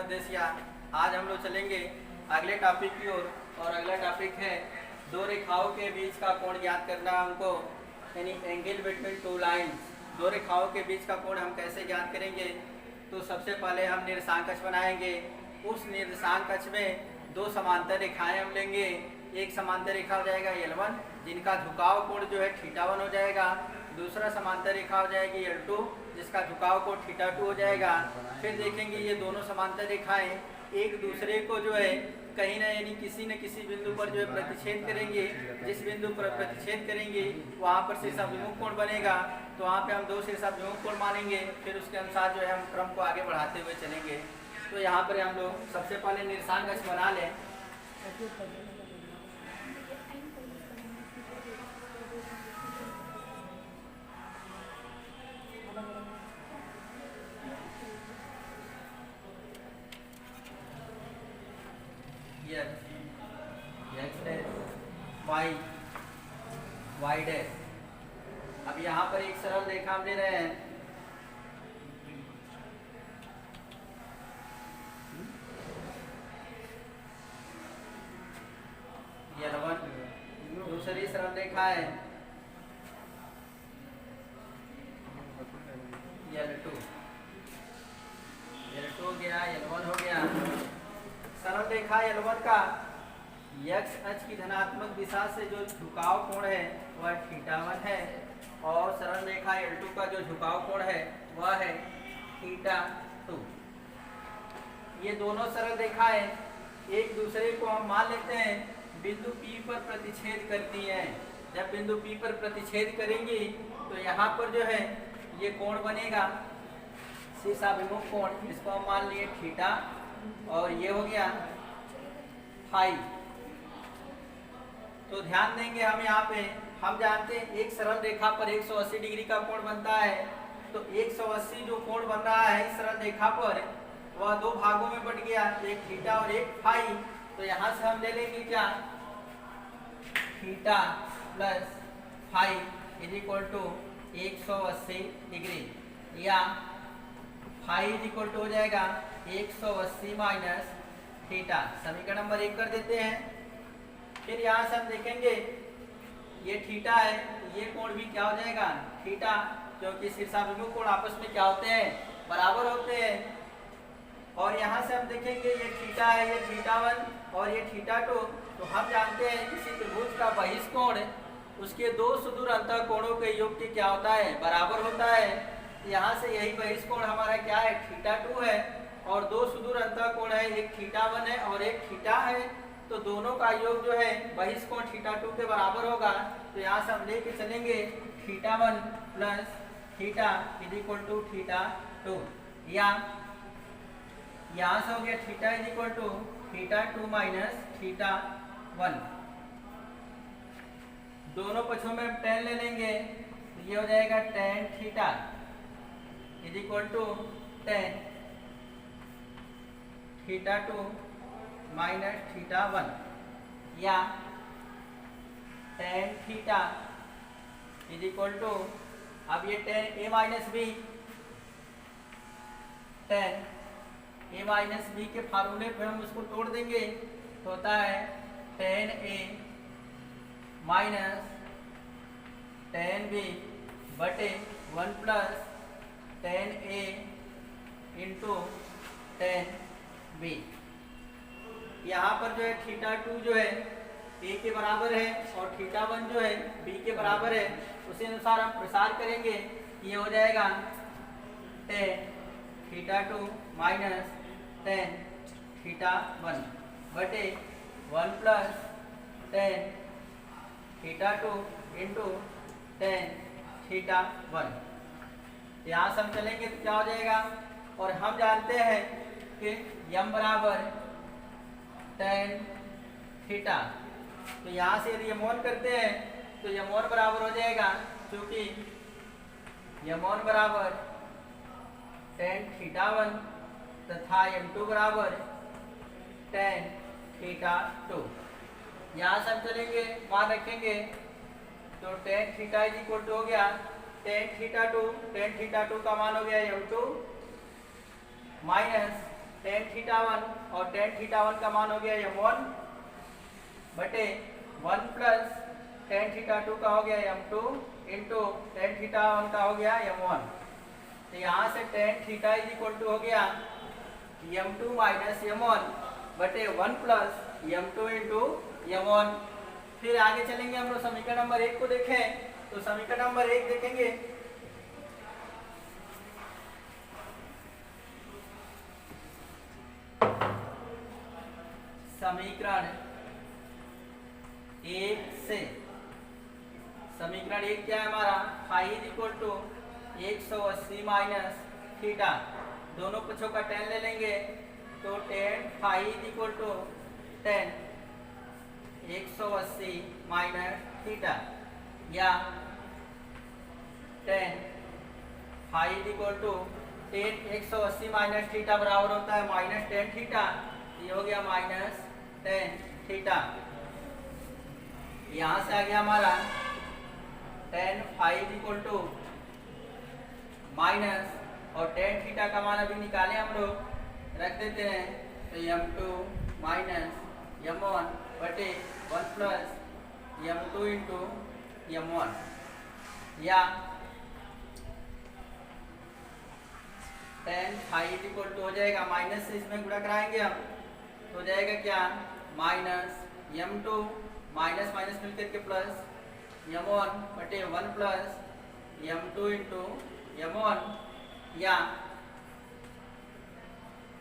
निर्देशिया। आज हम लोग चलेंगे अगले टॉपिक की ओर और अगला टॉपिक है दो रेखाओं के बीच का कोण ज्ञात करना हमको, यानी एंगल बिटवीन टू लाइन्स। दो रेखाओं के बीच का कोण हम कैसे ज्ञात करेंगे? तो सबसे पहले हम निर्देशांक अक्ष बनाएंगे। उस निर्देशांक अक्ष में दो समांतर रेखाएं हम लेंगे। एक समांतर रेखा हो जाएगा L1 जिनका झुकाव कोण जो है θ1 हो जाएगा। दूसरा समांतर रेखा हो जाएगी L2 जिसका झुकाव कोण θ2 हो जाएगा। फिर देखेंगे ये दोनों समांतर रेखाएं एक दूसरे को जो है कहीं ना यानी किसी न किसी बिंदु पर जो है प्रतिच्छेद करेंगे। जिस बिंदु पर प्रतिच्छेद करेंगे वहाँ पर शीर्षाभिमुख कोण बनेगा, तो वहाँ पे हम दो शीर्षाभिमुख कोण मानेंगे। फिर उसके अनुसार जो है हम क्रम को आगे बढ़ाते हुए चलेंगे। तो यहाँ पर हम लोग सबसे पहले निर्देशांक अक्ष बना लें। Y dash. अब यहाँ पर एक सरल रेखा हम ले रहे हैं। L1 दूसरी सरल रेखा है L2 हो गया, L1 हो गया। सरल रेखा L1 का x अक्ष की धनात्मक दिशा से जो झुकाव कोण है वह θ1 है, और सरल रेखा L2 का जो झुकाव कोण है वह है θ2। ये दोनों सरल रेखाएं एक दूसरे को हम मान लेते हैं बिंदु P पर प्रतिच्छेद करती हैं। जब बिंदु P पर प्रतिच्छेद करेंगी तो यहाँ पर जो है ये कोण बनेगा शीर्षाभिमुख कोण, इसको हम मान लिए θ, और ये हो गया फाई। तो ध्यान देंगे हम यहाँ पे, हम जानते हैं एक सरल रेखा पर 180 डिग्री का कोण बनता है। तो 180 जो कोण बन रहा है इस सरल रेखा पर वह दो भागों में बट गया, एक θ और एक फाई। तो यहाँ से हम ले लेंगे क्या, θ plus phi is equal to 180 degree, या फाई इज इक्वल टू हो जाएगा 180 माइनस θ। समीकरण नंबर 1 कर देते हैं। फिर यहाँ से हम देखेंगे ये θ है, ये कोण भी क्या हो जाएगा θ, क्योंकि शीर्षाभिमुख कोण आपस में क्या होते हैं, बराबर होते हैं। और यहाँ से हम देखेंगे ये θ है, ये θ1 और ये θ2। तो हम जानते हैं किसी त्रिभुज का बहिष्कोण उसके दो सुदूर अंतः कोणों के योग के क्या होता है, बराबर होता है। यहाँ से यही बहिष्कोण हमारा क्या है, θ2 है, और दो सुदूर अंतः कोण है, एक θ1 है और एक θ है। तो दोनों का योग जो है बहिष्कोण θ2 के बराबर होगा। तो यहाँ से हम लेके चलेंगे θ1 प्लस θ इज इक्वल टू θ2, या यहाँ से हो गया θ इज इक्वल टू θ2 माइनस θ1। दोनों पक्षों में tan ले लेंगे तो ये हो जाएगा tan θ is equal to tan θ2 minus θ1, या tan θ इज इक्वल टू, अब ये tan a minus b, tan a minus b के फार्मूले पे हम उसको तोड़ देंगे तो होता है tan a minus tan b बटे 1 plus tan a into tan b। यहाँ पर जो है θ2 जो है a के बराबर है और θ1 जो है b के बराबर है। उसी अनुसार हम प्रसार करेंगे, ये हो जाएगा tan θ2 माइनस tan θ1 बटे 1 प्लस tan θ2 इंटू tan θ1। यहाँ से हम चलेंगे तो क्या हो जाएगा, और हम जानते हैं कि m बराबर tan θ। तो यहाँ से यदि m1 करते हैं तो m1 बराबर हो जाएगा, क्योंकि m1 बराबर tan θ1 तथा m2 बराबर tan θ2। यहाँ से हम चलेंगे मान रखेंगे तो tan θ इज इक्वल टू हो गया tan θ2 का मान हो गया m2 minus tan theta one, और टेन थीटा वन का मान हो गया m1 बटे 1 प्लस टेन थीटा टू का हो गया m2 into tan theta one का हो गया m1। तो यहाँ से tan theta is equal to हो गया m2 माइनस m1 बटे 1 प्लस m2 इंटू m1। फिर आगे चलेंगे हम लोग समीकरण नंबर 1 को देखें, तो समीकरण नंबर 1 देखेंगे। समीकरण 1 से, समीकरण 1 क्या है हमारा, phi is equal to 180 minus theta, दोनों पक्षों का टेन ले लेंगे तो tan phi is equal to 10 180 minus theta, या 10 phi is equal to 10 180 minus theta बराबर होता है माइनस 10 थीटा, ये हो गया माइनस 10 थीटा। यहाँ से आ गया हमारा 10 phi is equal to minus, और 10 थीटा का मान अभी निकाले हम लोग, रख देते हैं, तो m2 माइनस m1 बटे 1 प्लस m2 इंटू m1, या 10 फाई इज इक्वल टू हो जाएगा, माइनस से इसमें गुणा कराएंगे हम, तो हो जाएगा क्या, माइनस m2 माइनस माइनस मिलकर के प्लस m1 बटे 1 प्लस m2 इंटू m1, या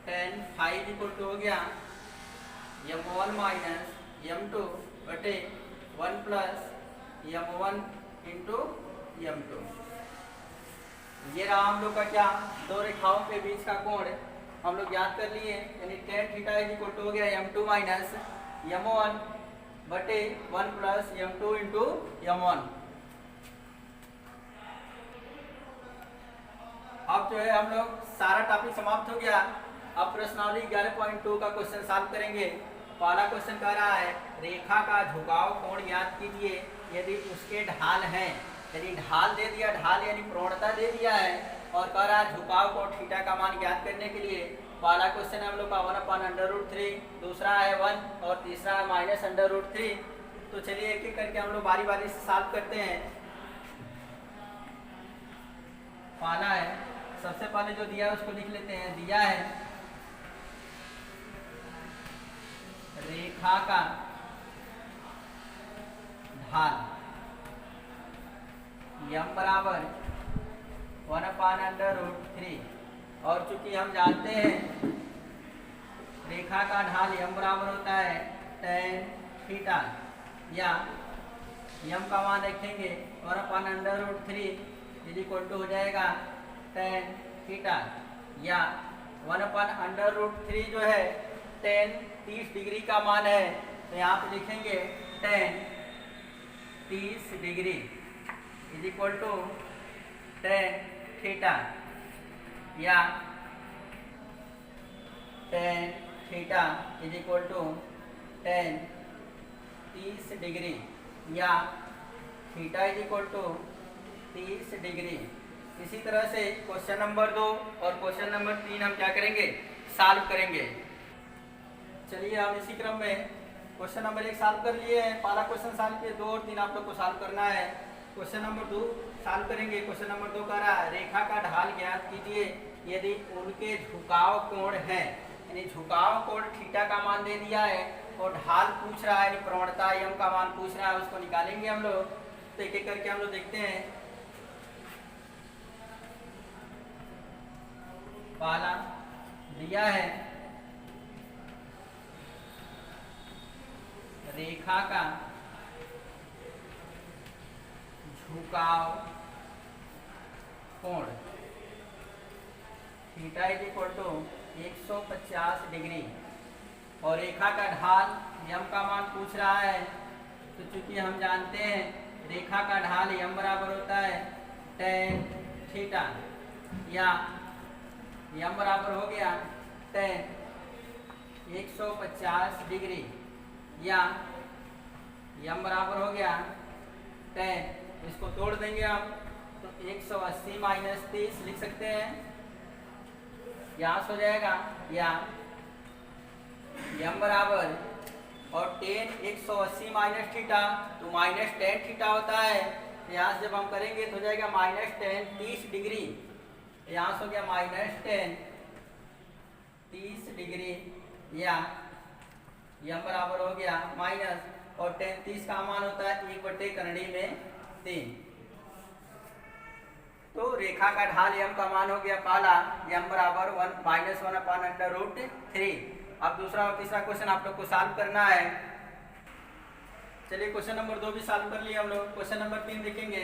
10 फाई इज इक्वल टू हो गया m1 माइनस m2 बटे 1 प्लस m1 इंटू m2। ये रहा हम लोग का क्या, दो रेखाओं के बीच का कोण हम लोग याद कर लिए, यानी tan theta is equal to हो गया m2 माइनस m1 बटे 1 प्लस m2 इंटू m1। अब जो है हम लोग सारा टॉपिक समाप्त हो गया। अब प्रश्नावली 11.2 का क्वेश्चन सॉल्व करेंगे। पहला क्वेश्चन कह रहा है रेखा का झुकाव कोण ज्ञात कीजिए यदि उसके ढाल हैं, यदि ढाल दे दिया, ढाल यानी प्रवणता दे दिया है, और कह रहा है झुकाव कोण थीटा का मान ज्ञात करने के लिए पहला क्वेश्चन हम लोग का 1/√3, दूसरा है 1 और तीसरा है -√3। तो चलिए एक एक करके हम लोग बारी बारी से सॉल्व करते हैं। पहला है, सबसे पहले जो दिया है उसको लिख लेते हैं। दिया है रेखा का ढाल m बराबर 1/√3, और चूंकि हम जानते हैं रेखा का ढाल m बराबर होता है tan थीटा, या m का मान रखेंगे 1/√3 इज इक्वल टू हो जाएगा tan थीटा, या 1/√3 जो है tan 30 डिग्री का मान है, तो यहाँ पे लिखेंगे tan 30 degree is equal to tan theta, या tan theta is equal to tan 30 degree, या theta is equal to 30 degree. इसी तरह से क्वेश्चन नंबर 2 और क्वेश्चन नंबर 3 हम क्या करेंगे, सॉल्व करेंगे। चलिए हम इसी क्रम में क्वेश्चन नंबर 1 सॉल्व कर लिए हैं, पहला क्वेश्चन सॉल्व किए, 2 और 3 आप लोग को सॉल्व करना है। क्वेश्चन नंबर 2 सॉल्व करेंगे। क्वेश्चन नंबर 2 कह रहा है रेखा का ढाल ज्ञात कीजिए यदि उनके झुकाव कोण है, यानी झुकाव कोण थीटा का मान दे दिया है और ढाल पूछ रहा है, यानी प्रवणता m का मान पूछ रहा है, उसको निकालेंगे हम लोग। तो एक एक करके हम लोग देखते हैं। पहला दिया है रेखा का झुकाव कोण theta is equal to 150 degree, और रेखा का ढाल m का मान पूछ रहा है। तो चूंकि हम जानते हैं रेखा का ढाल m बराबर होता है tan थीटा, या m बराबर हो गया tan 150 डिग्री, या m बराबर हो गया tan, इसको तोड़ देंगे हम तो 180 माइनस 30 लिख सकते हैं, यहाँ से हो जाएगा या m बराबर और टेन 180 माइनस थीटा तो माइनस टेन थीटा होता है। यहाँ से जब हम करेंगे तो हो जाएगा माइनस टेन 30 डिग्री। यहाँ से हो गया माइनस टेन 30 डिग्री या m बराबर हो गया माइनस और टेन 30 का मान होता है 1/करंडी में 3। तो रेखा का ढाल m का मान हो गया पहला m बराबर 1 माइनस 1/√3। अब दूसरा और तीसरा क्वेश्चन आप लोग को सॉल्व करना है। चलिए क्वेश्चन नंबर 2 भी सॉल्व कर लिए हम लोग। क्वेश्चन नंबर 3 देखेंगे।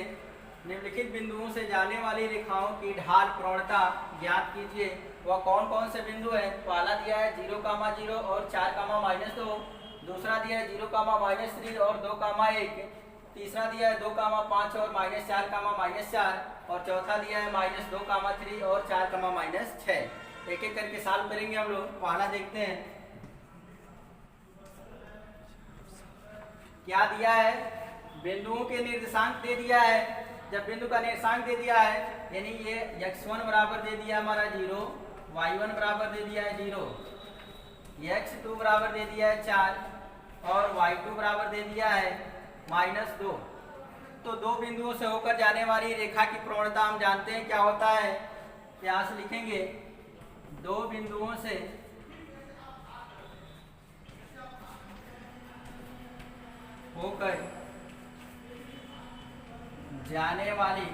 निम्नलिखित बिंदुओं से जाने वाली रेखाओं की ढाल प्रवणता ज्ञात कीजिए। वह कौन कौन से बिंदु है? पहला दिया है 0,0 और 4,-2। दूसरा दिया है 0,-3 और 2,1। तीसरा दिया है 2,5 और -4,-4 और चौथा दिया है -2,3 और 4,-6। एक एक करके सॉल्व करेंगे हम लोग। पहला देखते हैं क्या दिया है। बिंदुओं के निर्देशांक दे दिया है। जब बिंदु का निर्देशांक दे दिया है यानी ये x1 बराबर दे दिया हमारा 0, y1 बराबर दे दिया है 0, x2 बराबर दे दिया है 4 और y2 बराबर दे दिया है -2। तो दो बिंदुओं से होकर जाने वाली रेखा की प्रवणता हम जानते हैं क्या होता है। यहाँ से लिखेंगे दो बिंदुओं से होकर जाने वाली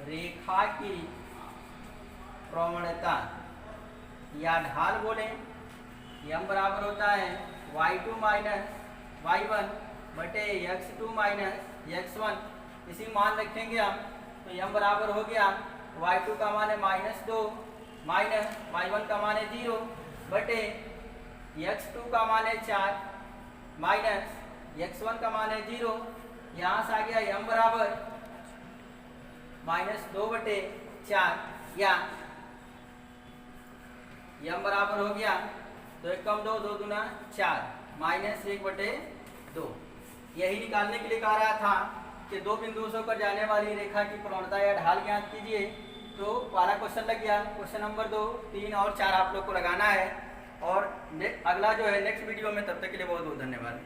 रेखा की प्रवणता या ढाल बोले m बराबर होता है y2 माइनस y1 बटे x2 माइनस x1। इसी मान रखेंगे हम तो m बराबर हो गया y2 का मान है -2 माइनस y1 का मान है 0 बटे x2 का मान है 4 माइनस x1 का मान है 0। यहाँ से आ गया m बराबर -2/4 या m बराबर हो गया 2 कम 2 2 दूना 4 -1/2। यही निकालने के लिए कह रहा था कि दो बिंदुओं से होकर जाने वाली रेखा की प्रवणता या ढाल ज्ञात कीजिए। तो पहला क्वेश्चन लग गया। क्वेश्चन नंबर 2, 3 और 4 आप लोग को लगाना है और अगला जो है नेक्स्ट वीडियो में। तब तक के लिए बहुत बहुत धन्यवाद।